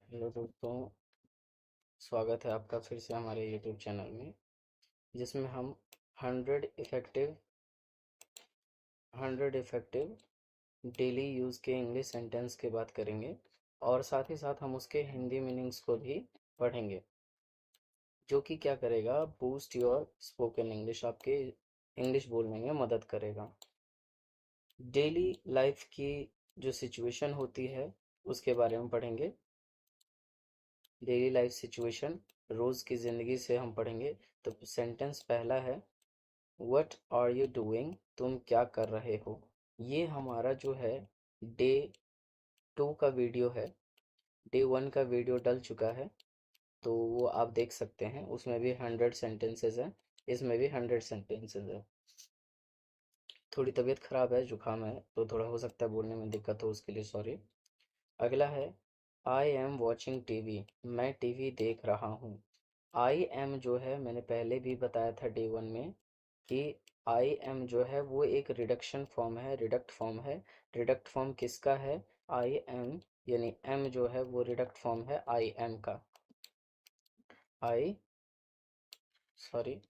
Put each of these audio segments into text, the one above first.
Hello दोस्तों, स्वागत है आपका फिर से हमारे यूट्यूब चैनल में, जिसमें हम 100 इफ़ेक्टिव डेली यूज़ के इंग्लिश सेंटेंस के बात करेंगे और साथ ही साथ हम उसके हिंदी मीनिंग्स को भी पढ़ेंगे, जो कि क्या करेगा, बूस्ट योर स्पोकन इंग्लिश, आपके इंग्लिश बोलने में मदद करेगा। डेली लाइफ की जो सिचुएशन होती है उसके बारे में पढ़ेंगे। डेली लाइफ सिचुएशन, रोज़ की ज़िंदगी से हम पढ़ेंगे। तो सेंटेंस पहला है, वट आर यू डूइंग, तुम क्या कर रहे हो। ये हमारा जो है डे 2 का वीडियो है। डे 1 का वीडियो डल चुका है, तो वो आप देख सकते हैं। उसमें भी 100 सेंटेंसेस हैं, इसमें भी 100 सेंटेंसेस है। थोड़ी तबीयत खराब है, जुकाम है, तो थोड़ा हो सकता है बोलने में दिक्कत हो, उसके लिए सॉरी। अगला है, आई एम वॉचिंग टीवी, मैं टीवी देख रहा हूँ। आई एम जो है, मैंने पहले भी बताया था डे 1 में कि आई एम जो है वो एक रिडक्शन फॉर्म है, रिडक्ट फॉर्म है। रिडक्ट फॉर्म किसका है? आई एम, यानी एम जो है वो रिडक्ट फॉर्म है आई एम का। आई, सॉरी,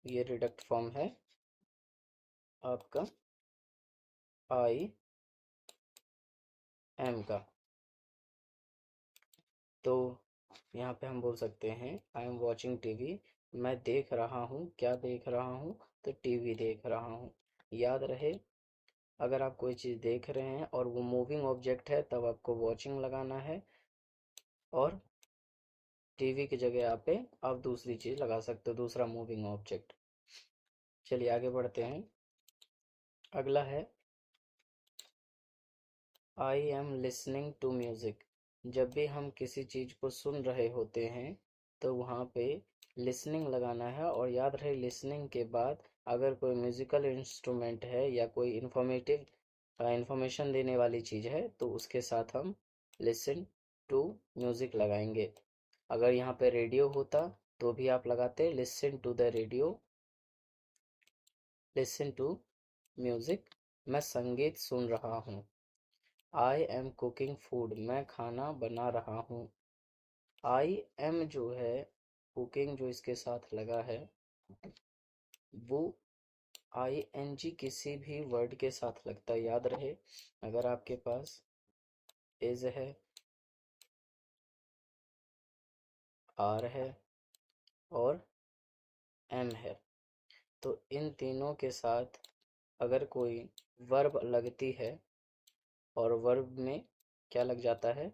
ये रिडक्ट फॉर्म है आपका आई एम का। तो यहाँ पे हम बोल सकते हैं, आई एम वॉचिंग टीवी, मैं देख रहा हूँ। क्या देख रहा हूँ? तो टीवी देख रहा हूँ। याद रहे, अगर आप कोई चीज़ देख रहे हैं और वो मूविंग ऑब्जेक्ट है, तब आपको वॉचिंग लगाना है, और टीवी की जगह आप पे आप दूसरी चीज़ लगा सकते हो, दूसरा मूविंग ऑब्जेक्ट। चलिए आगे बढ़ते हैं। अगला है, I am listening to music. जब भी हम किसी चीज़ को सुन रहे होते हैं, तो वहाँ पे लिसनिंग लगाना है। और याद रहे, लिसनिंग के बाद अगर कोई म्यूज़िकल इंस्ट्रूमेंट है या कोई इंफॉर्मेशन देने वाली चीज़ है, तो उसके साथ हम लिसन टू म्यूज़िक लगाएंगे। अगर यहाँ पे रेडियो होता तो भी आप लगाते listen to the radio, listen to music, मैं संगीत सुन रहा हूँ। आई एम कुकिंग फूड, मैं खाना बना रहा हूँ। आई एम जो है, कुकिंग जो इसके साथ लगा है, वो आई एन जी किसी भी वर्ड के साथ लगता है। याद रहे, अगर आपके पास इज है, आर है और एम है, तो इन तीनों के साथ अगर कोई वर्ब लगती है, और वर्ब में क्या लग जाता है?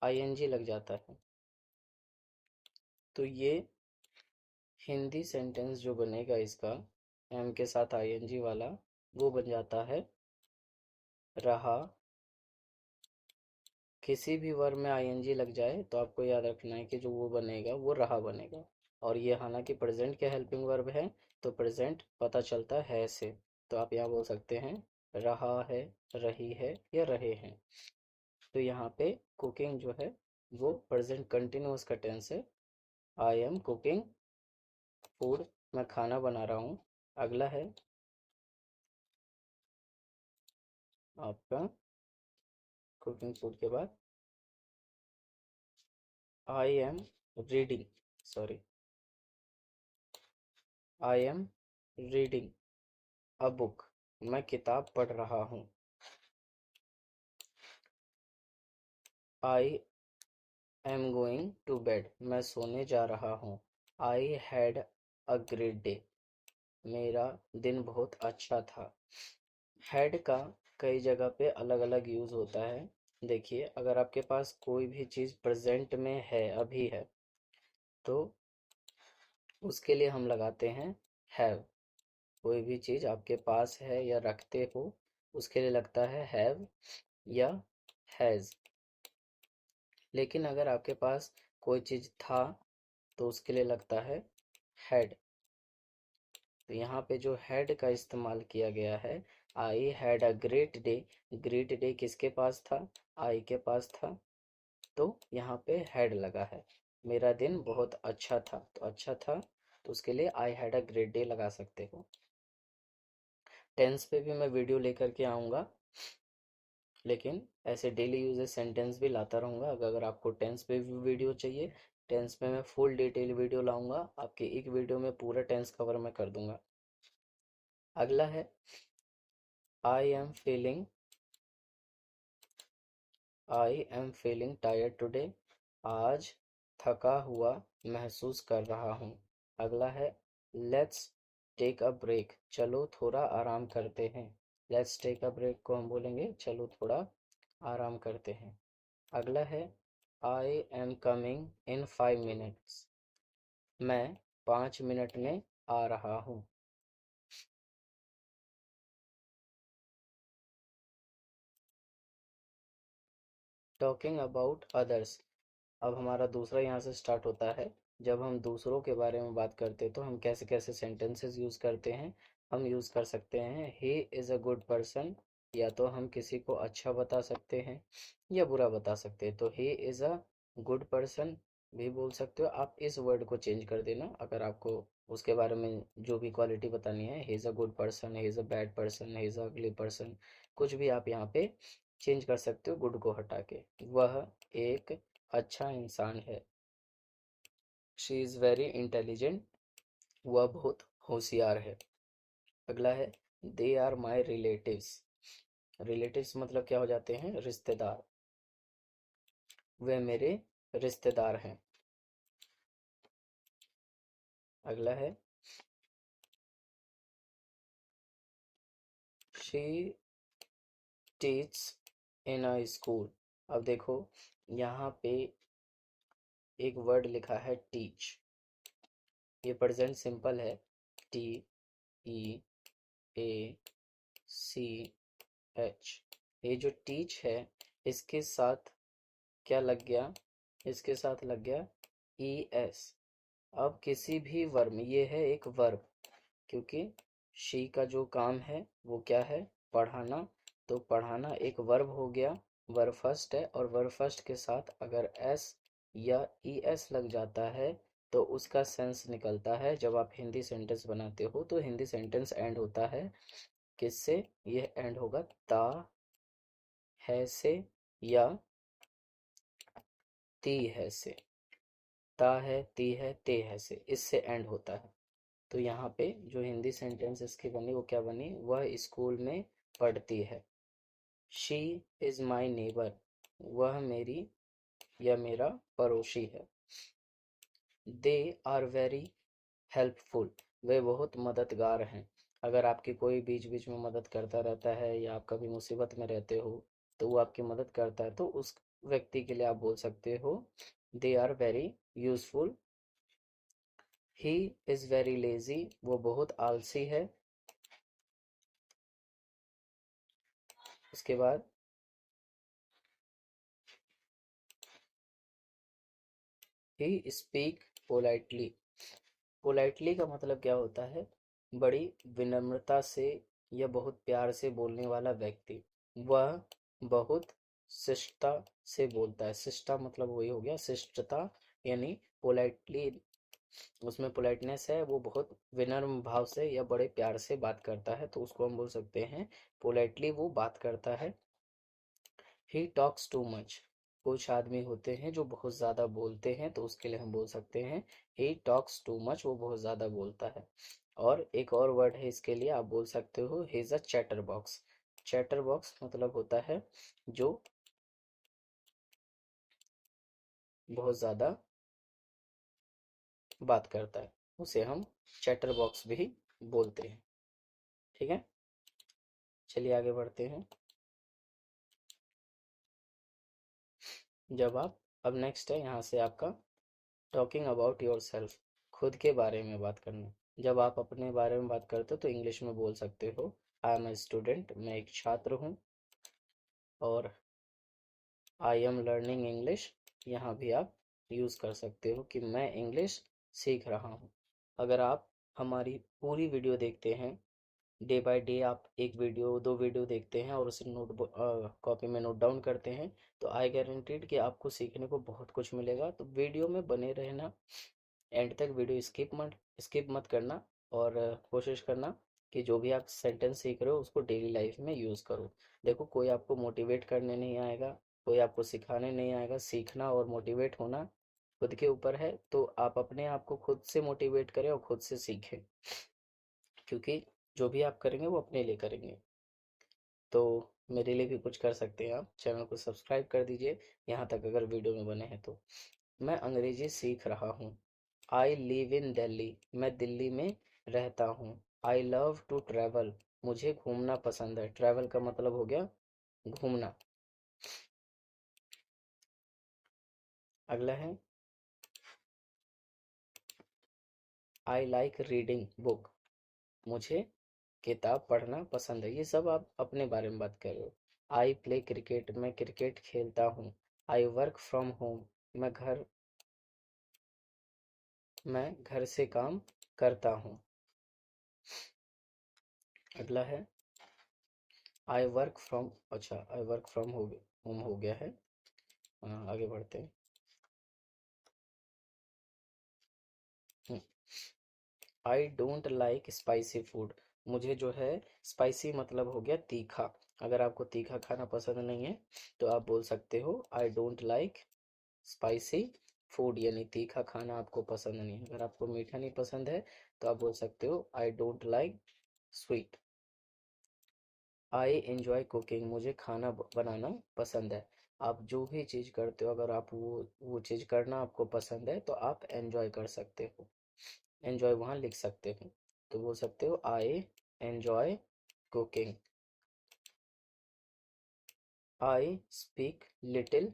आईएनजी लग जाता है, तो ये हिंदी सेंटेंस जो बनेगा इसका, एम के साथ आईएनजी वाला, वो बन जाता है रहा। किसी भी वर्ब में आईएनजी लग जाए तो आपको याद रखना है कि जो वो बनेगा वो रहा बनेगा। और ये हालांकि प्रेजेंट के हेल्पिंग वर्ब है, तो प्रेजेंट पता चलता है से, तो आप यहाँ बोल सकते हैं रहा है, रही है या रहे हैं। तो यहाँ पे कुकिंग जो है वो प्रेजेंट कंटिन्यूअस का टेंस है। आई एम कुकिंग फूड, मैं खाना बना रहा हूँ। अगला है आपका कुकिंग फूड के बाद, I am reading, sorry, I am reading a book, मैं किताब पढ़ रहा हूँ। I am going to bed, मैं सोने जा रहा हूँ। I had a great day, मेरा दिन बहुत अच्छा था। हैड का कई जगह पे अलग अलग यूज़ होता है। देखिए, अगर आपके पास कोई भी चीज़ प्रेजेंट में है, अभी है, तो उसके लिए हम लगाते हैं हैव। कोई भी चीज़ आपके पास है या रखते हो, उसके लिए लगता है हैव या हैज़। लेकिन अगर आपके पास कोई चीज़ था, तो उसके लिए लगता है हैड। तो यहाँ पे जो हैड का इस्तेमाल किया गया है, आई had a great day, great day किसके पास था? आई के पास था, तो यहाँ पे हैड लगा है। मेरा दिन बहुत अच्छा था, तो अच्छा था, तो उसके लिए आई हैड अ ग्रेट डे लगा सकते हो। टेंस पे भी मैं वीडियो लेकर के आऊँगा, लेकिन ऐसे डेली यूजेस सेंटेंस भी लाता रहूँगा। अगर आपको टेंस पे भी वीडियो चाहिए, टेंस पे मैं फुल डिटेल वीडियो लाऊंगा, आपके एक वीडियो में पूरा टेंस कवर मैं कर दूंगा। अगला है I am feeling tired today. आज थका हुआ महसूस कर रहा हूँ। अगला है लेट्स टेक अ ब्रेक। चलो थोड़ा आराम करते हैं। लेट्स टेक अ ब्रेक को हम बोलेंगे चलो थोड़ा आराम करते हैं। अगला है I am coming in 5 minutes. मैं 5 मिनट में आ रहा हूँ। Talking about others. अब हमारा दूसरा यहाँ से स्टार्ट होता है। जब हम दूसरों के बारे में बात करते हैं तो हम कैसे कैसे सेंटेंसेस यूज़ करते हैं। हम यूज़ कर सकते हैं he is a good person. या तो हम किसी को अच्छा बता सकते हैं या बुरा बता सकते हैं। तो he is a good person भी बोल सकते हो। आप इस वर्ड को चेंज कर देना अगर आपको उसके बारे में जो भी क्वालिटी बतानी है। He is a good person, he is a bad person, he is a अगली पर्सन, कुछ भी आप यहाँ पे चेंज कर सकते हो गुड को हटा के। वह एक अच्छा इंसान है। She is very intelligent. वह बहुत होशियार है। अगला है they are my relatives. Relatives मतलब क्या हो जाते हैं, रिश्तेदार। वे मेरे रिश्तेदार हैं। अगला है she teach in a school. अब देखो यहाँ पे एक वर्ड लिखा है टीच। ये प्रेजेंट सिंपल है। टी ई ए सी एच। ये जो टीच है इसके साथ क्या लग गया, इसके साथ लग गया ई एस। अब किसी भी वर्ब में ये है एक वर्ब, क्योंकि शी का जो काम है वो क्या है, पढ़ाना। तो पढ़ाना एक वर्ब हो गया, वर्ब फर्स्ट है। और वर्ब फर्स्ट के साथ अगर एस या ई एस लग जाता है तो उसका सेंस निकलता है। जब आप हिंदी सेंटेंस बनाते हो तो हिंदी सेंटेंस एंड होता है किससे, यह एंड होगा ता है से या ती है से। ता है, ती है, ते है से, इससे एंड होता है। तो यहाँ पे जो हिंदी सेंटेंस इसकी बनी वो क्या बनी, वह स्कूल में पढ़ती है। She is my neighbour. वह मेरी या मेरा पड़ोसी है। They are very helpful. वे बहुत मददगार हैं। अगर आपकी कोई बीच बीच में मदद करता रहता है या आप कभी मुसीबत में रहते हो तो वो आपकी मदद करता है, तो उस व्यक्ति के लिए आप बोल सकते हो they are very useful. He is very lazy. वो बहुत आलसी है। उसके बाद ही स्पीक पोलाइटली। पोलाइटली का मतलब क्या होता है, बड़ी विनम्रता से या बहुत प्यार से बोलने वाला व्यक्ति। वह बहुत शिष्टता से बोलता है। शिष्टता मतलब वही हो गया शिष्टता, यानी पोलाइटली उसमें पोलाइटनेस है। वो बहुत विनम्र भाव से या बड़े प्यार से बात करता है, तो उसको हम बोल सकते हैं पोलाइटली वो बात करता है। He talks too much. कुछ आदमी होते हैं जो बहुत ज़्यादा बोलते हैं, तो उसके लिए हम बोल सकते हैं ही टॉक्स टू मच। वो बहुत ज़्यादा बोलता है। और एक और वर्ड है इसके लिए, आप बोल सकते हो he is a chatter box. Chatter box मतलब होता है जो बहुत ज़्यादा बात करता है, उसे हम चैटर बॉक्स भी बोलते हैं। ठीक है, चलिए आगे बढ़ते हैं। जब आप अब नेक्स्ट है यहाँ से आपका टॉकिंग अबाउट योर सेल्फ। खुद के बारे में बात करना। जब आप अपने बारे में बात करते हो तो इंग्लिश में बोल सकते हो आई एम ए स्टूडेंट। मैं एक छात्र हूँ। और आई एम लर्निंग इंग्लिश। यहाँ भी आप यूज़ कर सकते हो कि मैं इंग्लिश सीख रहा हूँ। अगर आप हमारी पूरी वीडियो देखते हैं, डे बाय डे आप एक वीडियो दो वीडियो देखते हैं और उसे नोट कॉपी में नोट डाउन करते हैं, तो आई गारंटीड कि आपको सीखने को बहुत कुछ मिलेगा। तो वीडियो में बने रहना, एंड तक वीडियो स्किप मत करना। और कोशिश करना कि जो भी आप सेंटेंस सीख रहे हो उसको डेली लाइफ में यूज़ करो। देखो, कोई आपको मोटिवेट करने नहीं आएगा, कोई आपको सिखाने नहीं आएगा। सीखना और मोटिवेट होना खुद के ऊपर है, तो आप अपने आप को खुद से मोटिवेट करें और खुद से सीखें, क्योंकि जो भी आप करेंगे वो अपने लिए करेंगे। तो मेरे लिए भी कुछ कर सकते हैं आप, चैनल को सब्सक्राइब कर दीजिए यहाँ तक अगर वीडियो में बने हैं तो। मैं अंग्रेजी सीख रहा हूँ। आई लिव इन दिल्ली, मैं दिल्ली में रहता हूँ। आई लव टू ट्रैवल, मुझे घूमना पसंद है। ट्रैवल का मतलब हो गया घूमना। अगला है आई लाइक रीडिंग बुक, मुझे किताब पढ़ना पसंद है। ये सब आप अपने बारे में बात कर रहे हो। आई प्ले क्रिकेट, मैं क्रिकेट खेलता हूँ। आई वर्क फ्रॉम होम, मैं घर मैं घर से काम करता हूँ। अगला है आई वर्क फ्रॉम, अच्छा आई वर्क फ्रॉम होम हो गया है। आगे बढ़ते हैं। I don't like spicy food, मुझे जो है स्पाइसी मतलब हो गया तीखा। अगर आपको तीखा खाना पसंद नहीं है तो आप बोल सकते हो I don't like spicy food, यानी तीखा खाना आपको पसंद नहीं है। अगर आपको मीठा नहीं पसंद है तो आप बोल सकते हो I don't like sweet. I enjoy cooking, मुझे खाना बनाना पसंद है। आप जो भी चीज़ करते हो, अगर आप वो चीज़ करना आपको पसंद है तो आप एंजॉय कर सकते हो। एंजॉय वहाँ लिख सकते हो, तो बोल सकते हो I enjoy cooking. I speak little,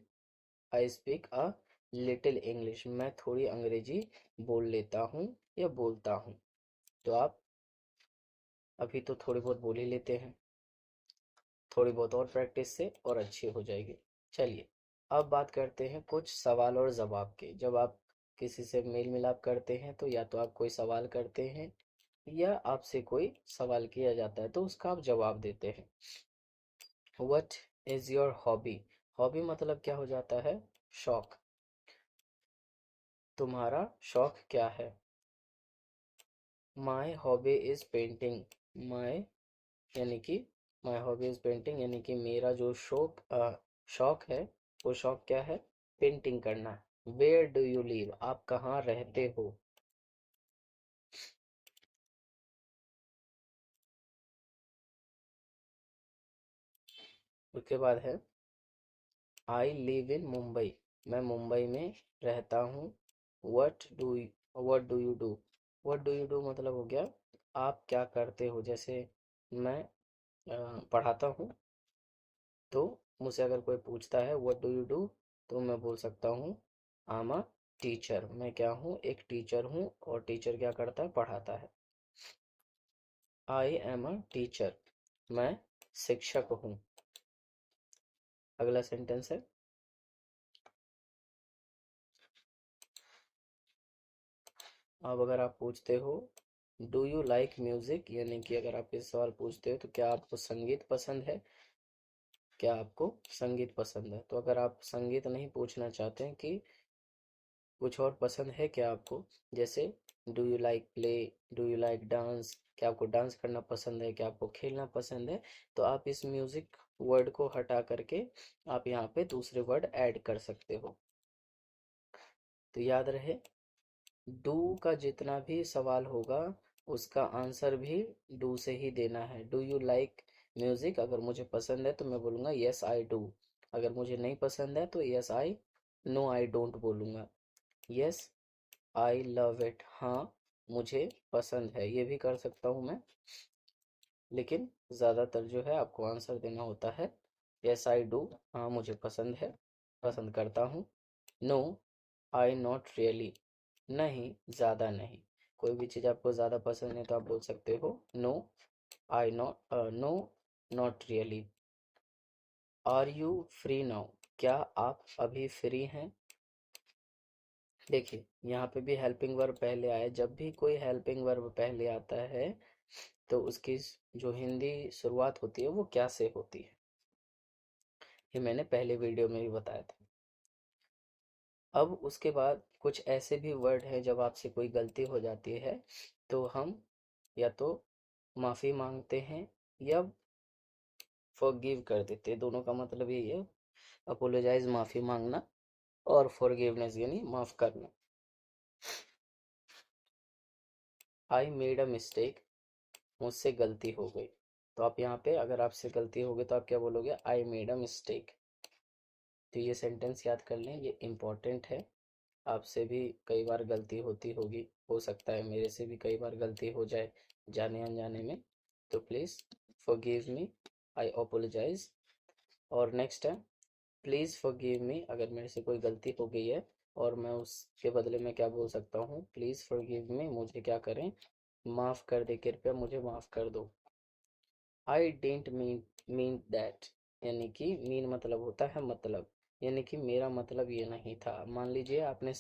I speak a little English, मैं थोड़ी अंग्रेजी बोल लेता हूँ या बोलता हूँ। तो आप अभी तो थोड़ी बहुत बोल ही लेते हैं, थोड़ी बहुत और प्रैक्टिस से और अच्छी हो जाएगी। चलिए, अब बात करते हैं कुछ सवाल और जवाब के। जब आप किसी से मेल मिलाप करते हैं तो या तो आप कोई सवाल करते हैं या आपसे कोई सवाल किया जाता है तो उसका आप जवाब देते हैं। What is your hobby, hobby मतलब क्या हो जाता है, शौक। तुम्हारा शौक क्या है। माई हॉबी इज पेंटिंग, माई यानी कि माई हॉबी इज पेंटिंग, यानी कि मेरा जो शौक है, वो शौक क्या है, पेंटिंग करना। वेयर डू यू लिव, आप कहाँ रहते हो। उसके बाद है आई लिव इन मुंबई, मैं मुंबई में रहता हूँ। What do what do you do, what do you do मतलब हो गया आप क्या करते हो। जैसे मैं पढ़ाता हूँ, तो मुझसे अगर कोई पूछता है व्हाट डू यू डू, तो मैं बोल सकता हूँ आई एम अ टीचर, मैं क्या हूँ, एक टीचर हूँ। और टीचर क्या करता है, पढ़ाता है। आई एम अ टीचर, मैं शिक्षक हूँ। अगला सेंटेंस है अब अगर आप पूछते हो डू यू लाइक म्यूजिक, यानी कि अगर आप ये सवाल पूछते हो तो क्या आपको संगीत पसंद है, क्या आपको संगीत पसंद है। तो अगर आप संगीत नहीं पूछना चाहते हैं कि कुछ और पसंद है क्या आपको, जैसे do you like play, do you like dance, क्या आपको डांस करना पसंद है, क्या आपको खेलना पसंद है, तो आप इस म्यूजिक वर्ड को हटा करके आप यहाँ पे दूसरे वर्ड ऐड कर सकते हो। तो याद रहे, डू का जितना भी सवाल होगा उसका आंसर भी डू से ही देना है। डू यू लाइक म्यूजिक, अगर मुझे पसंद है तो मैं बोलूँगा यस आई डू। अगर मुझे नहीं पसंद है तो yes I, no I don't बोलूँगा। यस आई लव इट, हाँ मुझे पसंद है, ये भी कर सकता हूँ मैं। लेकिन ज़्यादातर जो है आपको आंसर देना होता है यस आई डू, हाँ मुझे पसंद है, पसंद करता हूँ। नो आई नॉट रियली, नहीं ज़्यादा नहीं। कोई भी चीज़ आपको ज़्यादा पसंद है तो आप बोल सकते हो no I not, no not really. Are you free now, क्या आप अभी फ्री हैं। देखिए, यहाँ पे भी हेल्पिंग वर्ब पहले आया। जब भी कोई हेल्पिंग वर्ब पहले आता है तो उसकी जो हिंदी शुरुआत होती है वो क्या से होती है, ये मैंने पहले वीडियो में भी बताया था। अब उसके बाद कुछ ऐसे भी वर्ड हैं जब आपसे कोई गलती हो जाती है तो हम या तो माफ़ी मांगते हैं या फॉरगिव कर देते हैं, दोनों का मतलब यही है। अपोलोजाइज माफ़ी मांगना और फॉरगिवनेस यानी माफ़ करना। आई मेड अ मिस्टेक, मुझसे गलती हो गई। तो आप यहाँ पे अगर आपसे गलती हो गई तो आप क्या बोलोगे, आई मेड अ मिस्टेक। तो ये सेंटेंस याद कर लें, ये इम्पॉर्टेंट है। आपसे भी कई बार गलती होती होगी, हो सकता है मेरे से भी कई बार गलती हो जाए जाने अनजाने में। तो please forgive me, I apologise. और नेक्स्ट है प्लीज़ फॉरगिव मी, अगर मेरे से कोई गलती हो गई है और मैं उसके बदले में क्या बोल सकता हूँ, प्लीज़ फॉरगिव मी, मुझे क्या करें, माफ़ कर दे, कृपया मुझे माफ़ कर दो। आई डेंट मीन दैट, यानी कि मीन मतलब होता है मतलब, यानी कि मेरा मतलब ये नहीं था। मान लीजिए आपने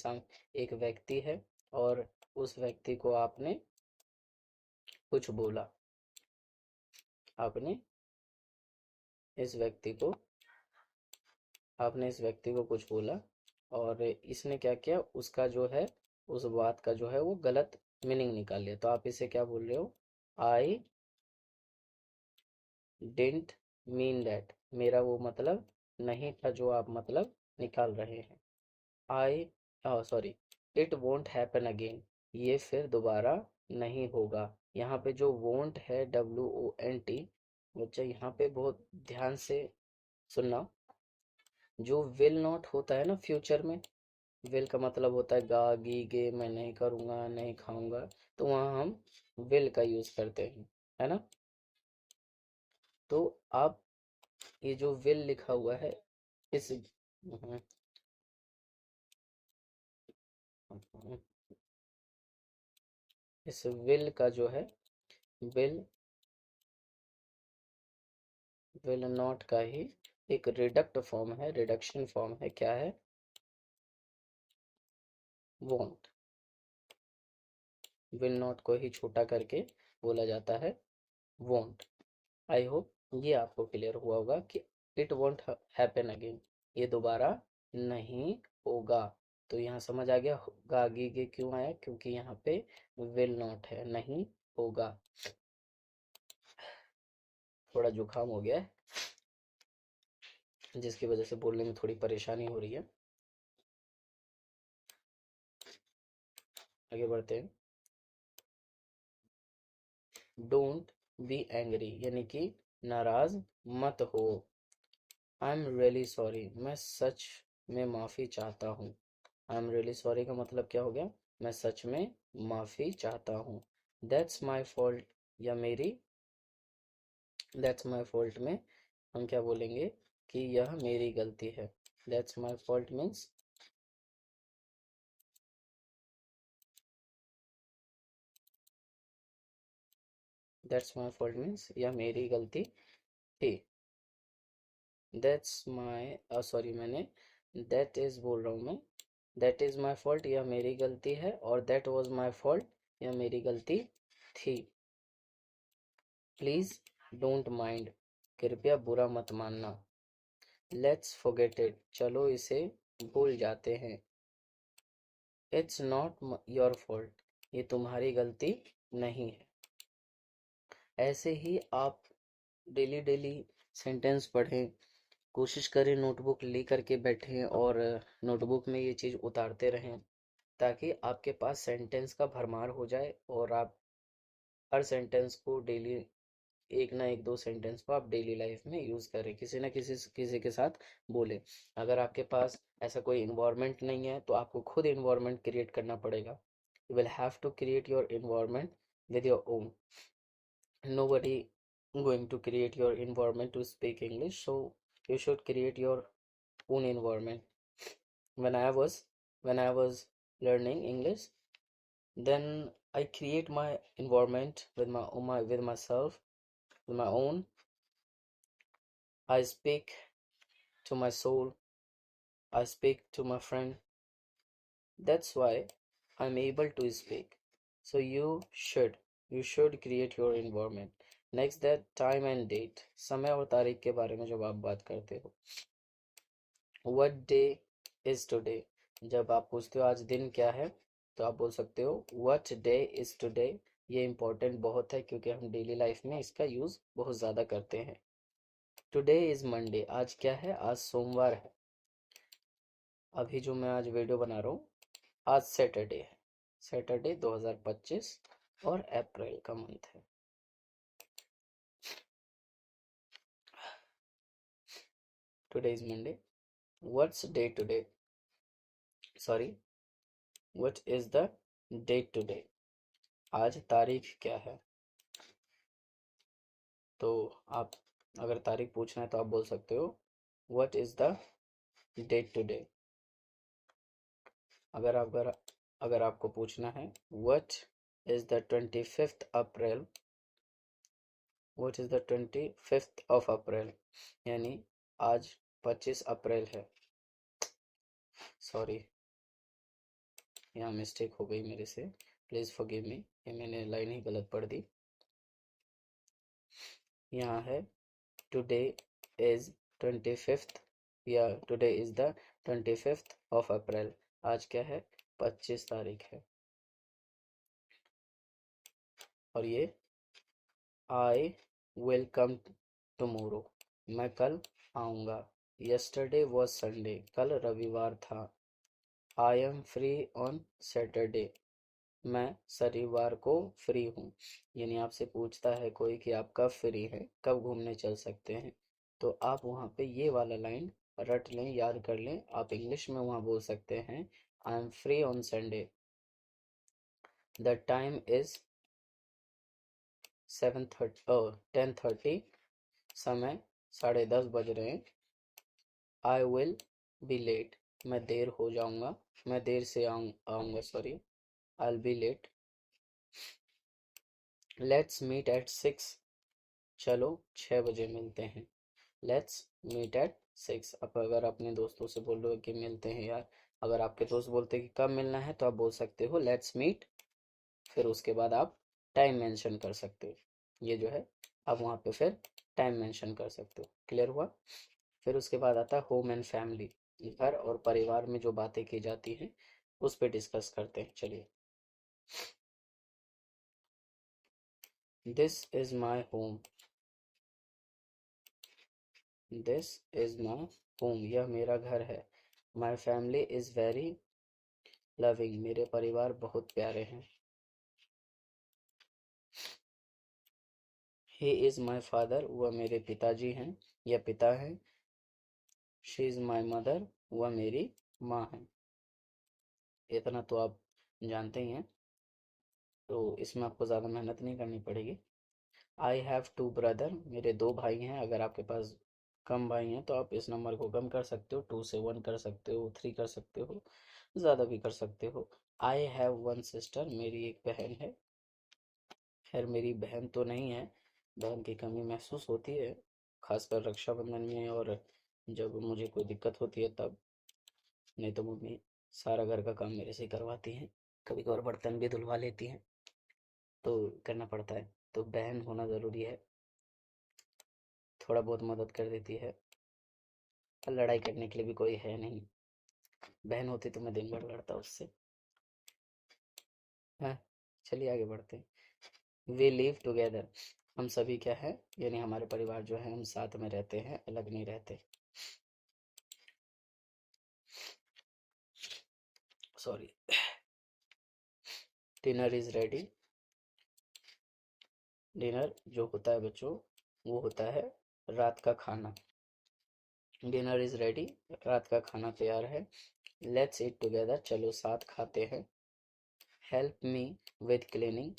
एक व्यक्ति है और उस व्यक्ति को आपने कुछ बोला, आपने इस व्यक्ति को आपने इस व्यक्ति को कुछ बोला और इसने क्या किया, उसका जो है, उस बात का जो है वो गलत मीनिंग निकाल लिया। तो आप इसे क्या बोल रहे हो, आई डिडंट मीन दैट, मेरा वो मतलब नहीं था जो आप मतलब निकाल रहे हैं। आई sorry, it won't happen again, ये फिर दोबारा नहीं होगा। यहाँ पे जो वोंट है, WONT, बच्चा यहाँ पे बहुत ध्यान से सुनना। जो विल नॉट होता है ना फ्यूचर में, विल का मतलब होता है गा गी गे, मैं नहीं करूँगा, नहीं खाऊंगा, तो वहाँ हम विल का यूज़ करते हैं, है ना। तो आप ये जो विल लिखा हुआ है, इस इस विल का जो है, विल विल नॉट का ही एक रिडक्ट फॉर्म है, रिडक्शन फॉर्म है, क्या है, वोंट। विल नॉट को ही छोटा करके बोला जाता है वोंट। आई होप ये आपको क्लियर हुआ होगा कि इट वोंट हैपन अगेन, ये दोबारा नहीं होगा। तो यहाँ समझ आ गया आगे के क्यों आया, क्योंकि यहाँ पे विल नॉट है, नहीं होगा। थोड़ा जुकाम हो गया है जिसकी वजह से बोलने में थोड़ी परेशानी हो रही है। आगे बढ़ते हैं। डोंट बी एंग्री, यानी कि नाराज मत हो। आई एम रियली सॉरी, मैं सच में माफ़ी चाहता हूँ। आई एम रियली सॉरी का मतलब क्या हो गया, मैं सच में माफ़ी चाहता हूँ। दैट्स माई फॉल्ट, या मेरी, दैट्स माई फॉल्ट में हम क्या बोलेंगे कि यह मेरी गलती है। दैट्स माई फॉल्ट मीन्स यह मेरी गलती थी। दैट्स माई सॉरी, मैंने दैट इज बोल रहा हूँ मैं, दैट इज माई फॉल्ट, यह मेरी गलती है, और दैट वॉज माई फॉल्ट, यह मेरी गलती थी। प्लीज डोंट माइंड, कृपया बुरा मत मानना। लेट्स फॉरगेट इट, चलो इसे भूल जाते हैं। इट्स नॉट योर फॉल्ट, ये तुम्हारी गलती नहीं है। ऐसे ही आप डेली डेली सेंटेंस पढ़ें, कोशिश करें नोटबुक ले करके बैठें और नोटबुक में ये चीज़ उतारते रहें, ताकि आपके पास सेंटेंस का भरमार हो जाए और आप हर सेंटेंस को डेली, एक ना एक दो सेंटेंस को आप डेली लाइफ में यूज़ करें, किसी ना किसी के साथ बोलें। अगर आपके पास ऐसा कोई इन्वायरमेंट नहीं है तो आपको खुद इन्वायरमेंट क्रिएट करना पड़ेगा। You will have to create your environment with your own. Nobody going to create your environment to speak English, so you should create your own environment. When I was when I was learning English, then I create my environment with with myself, with my own. I speak to my soul. I speak to my friend. That's why I'm able to speak. So you should create your environment. Next, that time and date, समय और तारीख के बारे में जब आप बात करते हो, what day is today, जब आप पूछते हो आज दिन क्या है, तो आप बोल सकते हो what day is today, ये इम्पोर्टेंट बहुत है क्योंकि हम डेली लाइफ में इसका यूज़ बहुत ज़्यादा करते हैं। टुडे इज़ मंडे, आज क्या है, आज सोमवार है। अभी जो मैं आज वीडियो बना रहा हूँ, आज सैटरडे है, सैटरडे 2025 और अप्रैल का मंथ है। Today is Monday. What's day today, sorry, what is the date today, आज तारीख क्या है। तो आप अगर तारीख पूछना है तो आप बोल सकते हो what is the date today. अगर आपको पूछना है what is the 25th April, what is the 25th of April, यानी आज 25 अप्रैल है। सॉरी, यहाँ मिस्टेक हो गई मेरे से, प्लीज़ फॉरगिव मी, ये मैंने लाइन ही गलत पढ़ दी। यहाँ है टुडे इज 25th, या today is the 25th of अप्रैल, आज क्या है, 25 तारीख है। और ये आई विल कम टुमारो, मैं कल आऊँगा। यस्टरडे वॉज संडे, कल रविवार था। I am free on Saturday, मैं शनिवार को फ्री हूँ। यानी आपसे पूछता है कोई कि आप कब फ्री हैं, कब घूमने चल सकते हैं, तो आप वहाँ पे ये वाला लाइन रट लें, याद कर लें। आप इंग्लिश में वहाँ बोल सकते हैं I am free on Sunday, the time is 10:30, समय 10:30 बज रहे हैं। आई विल बी लेट, मैं देर हो जाऊँगा, मैं देर से आऊँगा, sorry, I will be late. Let's meet at 6, चलो 6 बजे मिलते हैं। लेट्स मीट एट 6, अब अगर अपने दोस्तों से बोल रहे हो कि मिलते हैं यार, अगर आपके दोस्त बोलते हैं कि कब मिलना है, तो आप बोल सकते हो लेट्स मीट, फिर उसके बाद आप टाइम मेंशन कर सकते हो। ये जो है, आप वहाँ पे फिर टाइम मेंशन कर सकते हो। क्लियर हुआ। फिर उसके बाद आता है होम एंड फैमिली, घर और परिवार में जो बातें की जाती हैं उस पर डिस्कस करते हैं। चलिए, this is my home, this is my home, यह मेरा घर है। My family is very loving, मेरे परिवार बहुत प्यारे हैं। ही इज माई फादर, वह मेरे पिताजी हैं या पिता हैं। शी इज माई मदर, वह मेरी माँ है। इतना तो आप जानते ही हैं, तो इसमें आपको ज़्यादा मेहनत नहीं करनी पड़ेगी। आई हैव टू ब्रदर, मेरे दो भाई हैं। अगर आपके पास कम भाई हैं तो आप इस नंबर को कम कर सकते हो, 2 से 1 कर सकते हो, 3 कर सकते हो, ज़्यादा भी कर सकते हो। आई हैव वन सिस्टर, मेरी एक बहन है। खैर मेरी बहन तो नहीं है, बहन की कमी महसूस होती है, खासकर रक्षाबंधन में और जब मुझे कोई दिक्कत होती है तब। नहीं तो मम्मी सारा घर का काम मेरे से करवाती हैं, कभी कभार बर्तन भी धुलवा लेती हैं, तो करना पड़ता है। तो बहन होना ज़रूरी है, थोड़ा बहुत मदद कर देती है। और लड़ाई करने के लिए भी कोई है नहीं, बहन होती तो मैं दिन भर लड़ता उससे। हाँ, चलिए आगे बढ़ते हैं। वी लिव टुगेदर, हम सभी क्या है, यानी हमारे परिवार जो है, हम साथ में रहते हैं, अलग नहीं रहते। Sorry. Dinner is ready, dinner जो होता है बच्चों, वो होता है रात का खाना। डिनर इज रेडी, रात का खाना तैयार है। लेट्स ईट टुगेदर, चलो साथ खाते हैं। हेल्प मी विद क्लीनिंग,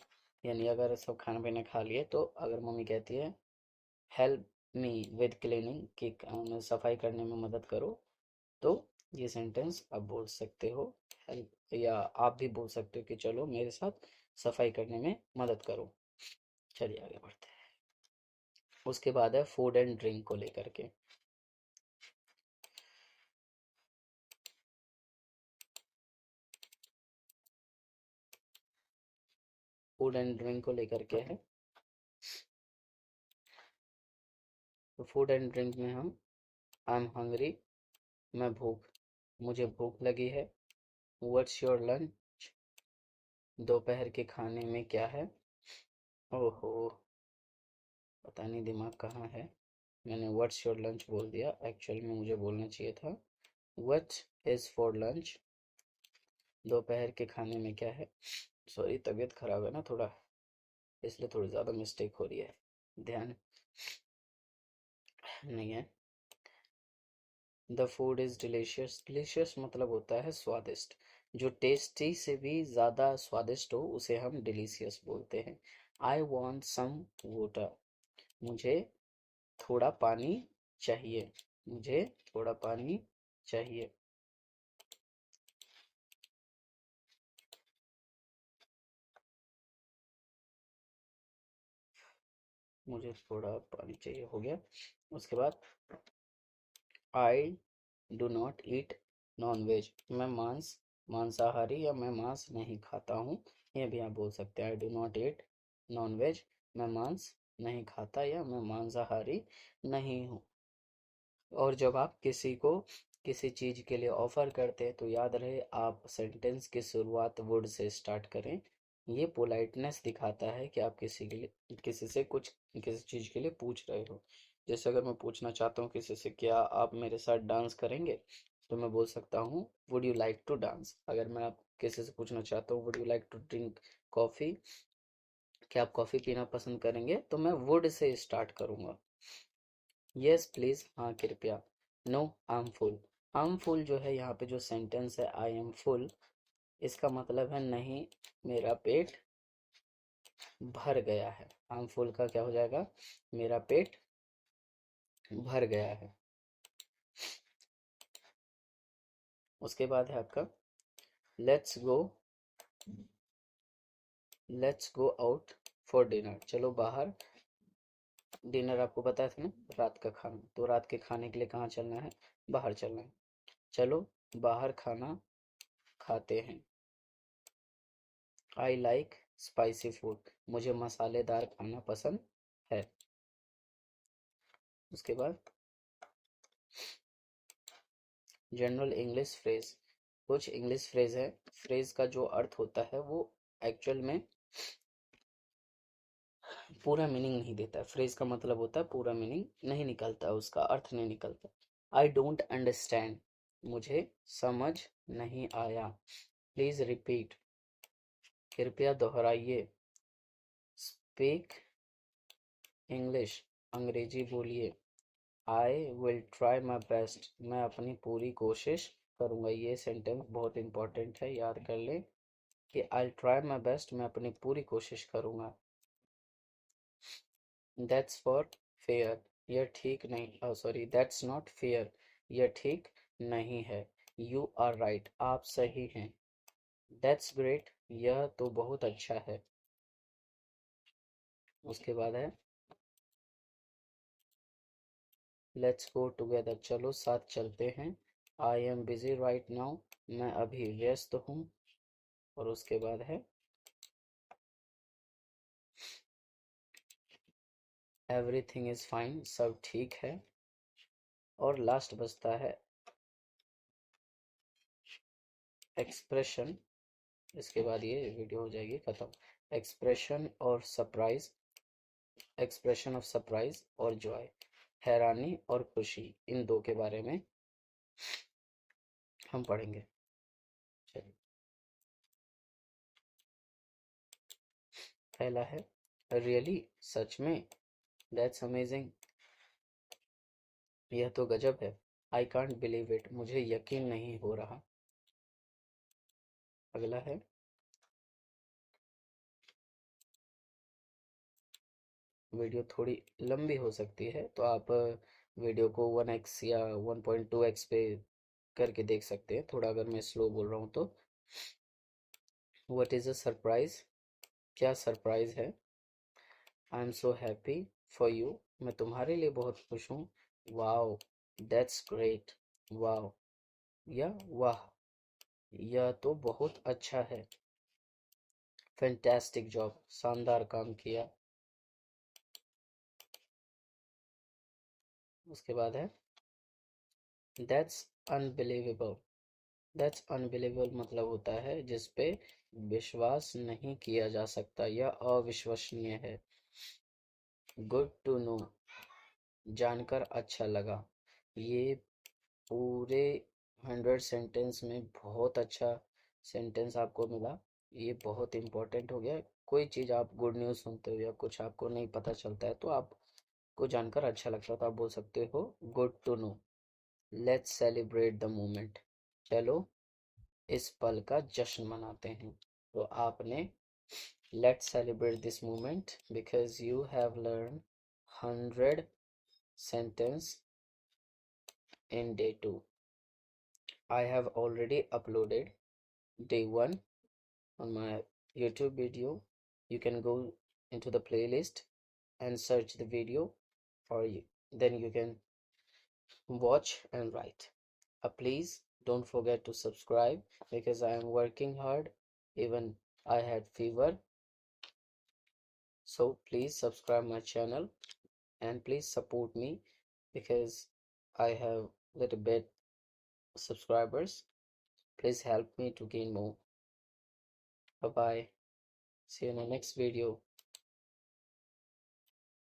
यानी अगर सब खाना पीना खा लिए तो अगर मम्मी कहती है हेल्प मी विद क्लीनिंग, कि सफाई करने में मदद करो, तो ये सेंटेंस आप बोल सकते हो हेल्प, या आप भी बोल सकते हो कि चलो मेरे साथ सफाई करने में मदद करो। चलिए आगे बढ़ते हैं। उसके बाद है फूड एंड ड्रिंक को लेकर के। फूड एंड ड्रिंक को लेकर के है, तो फूड एंड ड्रिंक में हम आई एम हंग्री, मैं मुझे भूख लगी है। व्हाट्स योर लंच, दोपहर के खाने में क्या है। ओहो, पता नहीं दिमाग कहाँ है। मैंने व्हाट्स योर लंच बोल दिया, एक्चुअल में मुझे बोलना चाहिए था व्हाट इज फॉर लंच। दोपहर के खाने में क्या है। सॉरी, तबीयत खराब है ना थोड़ा, इसलिए थोड़ी ज़्यादा मिस्टेक हो रही है। ध्यान नहीं है। The food is delicious. Delicious मतलब होता है स्वादिष्ट। जो टेस्टी से भी ज़्यादा स्वादिष्ट हो उसे हम डिलीशियस बोलते हैं। I want some water. मुझे थोड़ा पानी चाहिए। मुझे थोड़ा पानी चाहिए। मुझे थोड़ा पानी चाहिए हो गया। उसके बाद I do not eat non veg. मैं मांसाहारी या मैं मांस नहीं खाता हूँ। ये भी आप बोल सकते हैं, I do not eat non veg. मैं मांस नहीं खाता या मैं मांसाहारी नहीं हूँ। और जब आप किसी को किसी चीज़ के लिए ऑफर करते हैं तो याद रहे आप सेंटेंस की शुरुआत वुड से स्टार्ट करें। ये पोलाइटनेस दिखाता है कि आप किसी के लिए किसी से कुछ किसी चीज़ के लिए पूछ रहे हो। जैसे अगर मैं पूछना चाहता हूँ किसी से क्या आप मेरे साथ डांस करेंगे, तो मैं बोल सकता हूँ would you like to dance. अगर मैं आप किसी से पूछना चाहता हूँ would you like to drink coffee, क्या आप कॉफ़ी पीना पसंद करेंगे, तो मैं वुड से स्टार्ट करूँगा। यस प्लीज, हाँ कृपया। No, I am full. I am full जो है यहाँ पे जो सेंटेंस है आई एम फुल, इसका मतलब है नहीं, मेरा पेट भर गया है। आई एम फुल का क्या हो जाएगा, मेरा पेट भर गया है। उसके बाद है आपका let's go let's go out for dinner. चलो बाहर। डिनर आपको पता था ना, रात का खाना, तो रात के खाने के लिए कहाँ चलना है, बाहर चलना है। चलो बाहर खाना खाते हैं। I like spicy food. मुझे मसालेदार खाना पसंद है। उसके बाद जनरल इंग्लिश फ्रेज। कुछ इंग्लिश फ्रेज है, फ्रेज का जो अर्थ होता है वो एक्चुअल में पूरा मीनिंग नहीं देता है। फ्रेज का मतलब होता है पूरा मीनिंग नहीं निकलता, उसका अर्थ नहीं निकलता। I don't understand. मुझे समझ नहीं आया। Please repeat. कृपया दोहराइए। Speak English. अंग्रेजी बोलिए। I will try my best. मैं अपनी पूरी कोशिश करूँगा। ये सेंटेंस बहुत इंपॉर्टेंट है, याद कर लें कि आई ट्राई माई बेस्ट, मैं अपनी पूरी कोशिश करूँगा। That's for fair. यह ठीक नहीं, सॉरी, दैट्स नॉट फेयर। यह ठीक नहीं है। You are right. आप सही हैं। That's great. यह तो बहुत अच्छा है। उसके बाद है लेट्स गो टुगेदर। चलो साथ चलते हैं। I am busy right now. मैं अभी व्यस्त हूँ। और उसके बाद है एवरीथिंग इज फाइन। सब ठीक है। और लास्ट बचता है एक्सप्रेशन। इसके बाद ये वीडियो हो जाएगी खत्म। एक्सप्रेशन और सरप्राइज। एक्सप्रेशन ऑफ सरप्राइज और जॉय, हैरानी और खुशी, इन दो के बारे में हम पढ़ेंगे। चलिए, पहला है रियली, सच में। That's amazing. यह तो गजब है। I can't believe it. मुझे यकीन नहीं हो रहा। अगला है वीडियो थोड़ी लंबी हो सकती है तो आप वीडियो को 1x या 1.2x पे करके देख सकते हैं, थोड़ा अगर मैं स्लो बोल रहा हूँ तो। What is a surprise. क्या सरप्राइज है। I am so happy for you. मैं तुम्हारे लिए बहुत खुश हूँ। Wow, that's great. वाओ, या वाह, यह तो बहुत अच्छा है। फैंटास्टिक जॉब, शानदार काम किया। उसके बाद है दैट्स अनबिलीवेबल। दैट्स अनबिलीवेबल मतलब होता है जिस पे विश्वास नहीं किया जा सकता, यह अविश्वसनीय है। गुड टू नो, जानकर अच्छा लगा। ये पूरे 100 सेंटेंस में बहुत अच्छा सेंटेंस आपको मिला। ये बहुत इम्पोर्टेंट हो गया। कोई चीज़ आप गुड न्यूज़ सुनते हो या कुछ आपको नहीं पता चलता है तो आपको जानकर अच्छा लगता है तो आप बोल सकते हो good to know. Let's celebrate the moment, चलो इस पल का जश्न मनाते हैं। तो आपने let's celebrate this moment because you have learn 100 sentence in day 2. I have already uploaded day 1 on my YouTube video. You can go into the playlist and search the video, or then you can watch and write. Please don't forget to subscribe because I am working hard. Even I had fever. So please subscribe my channel and please support me because I have little bit subscribers. Please help me to gain more. Bye bye. See you in the next video.